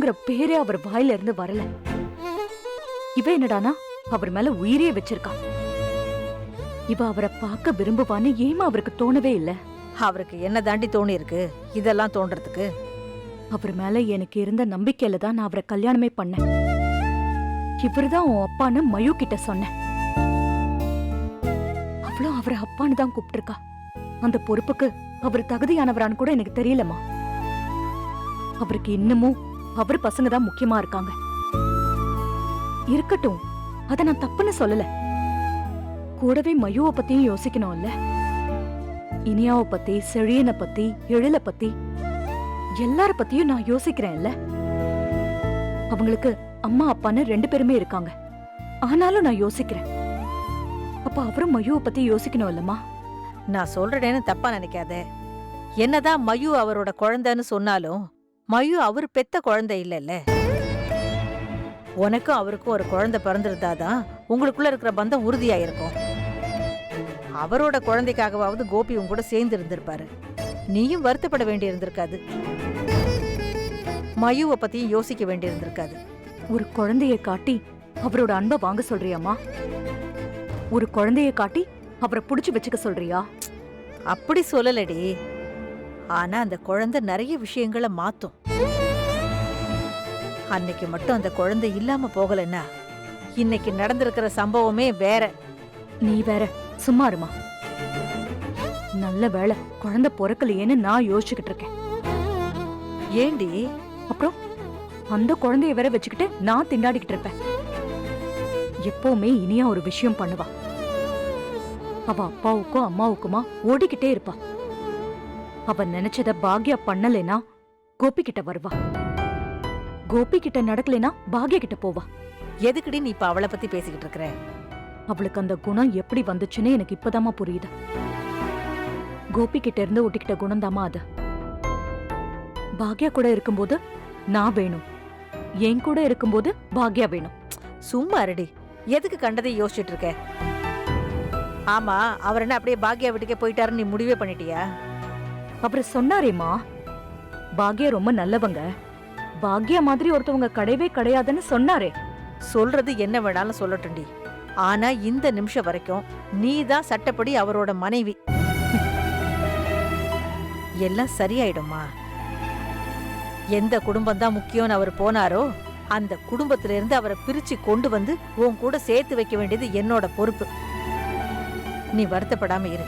மயுங்கிற பேரே அவர் வாயில இருந்து வரல. இவ என்னடானா அவர் மேல உயிரே வச்சிருக்கா. இவ அவரை பார்க்க விரும்புவான்னு ஏமா அவருக்கு தோணவே இல்ல? அவருக்கு என்ன தாண்டி தோணி இருக்கு இதெல்லாம் தோன்றதுக்கு? அவர் மேல எனக்கு இருந்த நம்பிக்கையில தான் நான் அவரை கல்யாணமே பண்ணேன். இவருதான் உன் அப்பான்னு மயு கிட்ட சொன்னேன். அவளும் அவரை அப்பான்னு தான் கூப்பிட்டிருக்கா. அந்த பொறுப்புக்கு அவர் தகுதியானவரான்னு கூட எனக்கு தெரியலமா. அவருக்கு இன்னமும் அவர் பசங்க தான் முக்கியமா இருக்காங்க. இருக்கட்டும், அத நான் தப்புன்னு சொல்லல. கூடவே மயுவை பத்தியும் யோசிக்கணும்ல. இனியாவை பத்தி, செழியனை பத்தி, எழில பத்தி, எல்லார பத்தியும் நான் யோசிக்கிறேன்ல. அவங்களுக்கு அம்மா அப்பான்னு 2 பேருமே இருக்காங்க. ஆனாலும் நான் யோசிக்கிறேன். அப்ப அவரும் மயுவை பத்தி யோசிக்கணும் இல்லம்மா? நான் சொல்றேன்னு தப்பா நினைக்காத. என்னதான் மயு அவரோட குழந்தைன்னு சொன்னாலும் மயு அவர் பெத்த குழந்தை இல்லைல்ல. உனக்கும் அவருக்கும் ஒரு குழந்தை பிறந்திருந்தாதான் உங்களுக்குள்ள இருக்கிற பந்தம் உறுதியாயிருக்கும். அவரோட குழந்தைக்காகவாவது கோபி உங்க கூட சேர்ந்து இருந்திருப்பாரு. நீயும் வருத்தப்பட வேண்டி இருந்திருக்காது. மயுவை பத்தியும் யோசிக்க வேண்டி இருந்திருக்காது. ஒரு குழந்தைய காட்டி அவரோட அன்பை வாங்க சொல்றியாமா? ஒரு குழந்தைய காட்டி அவரை புடிச்சு வச்சுக்க சொல்றியா? அப்படி சொல்லலடி. ஆனா அந்த குழந்தை நிறைய விஷயங்களை மாத்தும். அன்னைக்கு மட்டும் அந்த குழந்தை இல்லாம போகலன்னா இன்னைக்கு நடந்திருக்கிற சம்பவமே வேற. நீ வேற சும்மா இருமா. நல்ல வேளை குழந்தை பொறக்கலையேன்னு நான் யோசிச்சுக்கிட்டு இருக்கேன். ஏண்டி? அப்புறம் அந்த குழந்தைய வேற வச்சுக்கிட்டு நான் திண்டாடிக்கிட்டு இருப்பேன். எப்பவுமே இனியா ஒரு விஷயம் பண்ணுவா. அவ அப்பாவுக்கும் அம்மாவுக்குமா ஓடிக்கிட்டே இருப்பா. அவ நினைச்சத பாக்யா பண்ணலைனா கோபி கிட்ட வருவா. கோபி கிட்ட நடக்கலைனா பாக்யா கிட்ட போவா. எதுக்குடி நீ இப்ப அவளை பத்தி பேசிக்கிட்டு இருக்கிற? அவளுக்கு அந்த குணம் எப்படி வந்துச்சுன்னு எனக்கு இப்பதாமா புரியுது. கோபி கிட்ட இருந்து ஒட்டிக்கிட்ட குணம் தாமா அது. பாக்யா கூட இருக்கும்போது நான் வேணும், என் கூட இருக்கும்போது பாக்யா வேணும். சும்மா இருடி. எதுக்கு கண்டதை யோசிச்சுட்டு இருக்க? ஆமா, அவர் என்ன அப்படியே பாக்யா வீட்டுக்கே போயிட்டாருன்னு நீ முடிவே பண்ணிட்டியா? அப்புறம் சொன்னாரேமா, பாக்யா ரொம்ப நல்லவங்க, பாக்யா மாதிரி ஒருத்தவங்க கிடையவே கிடையாதுன்னு சொன்னாரே. சொல்றது என்ன வேணாலும் சொல்லட்டும்டி. ஆனா இந்த நிமிஷம் வரைக்கும் நீ தான் சட்டப்படி அவரோட மனைவி. எல்லாம் சரியாயிடுமா? எந்த குடும்பம் தான் முக்கியம்னு அவர் போனாரோ அந்த குடும்பத்தில இருந்து அவரை பிரிச்சு கொண்டு வந்து உன் கூட சேர்த்து வைக்க வேண்டியது என்னோட பொறுப்பு. நீ வருத்தப்படாம இரு.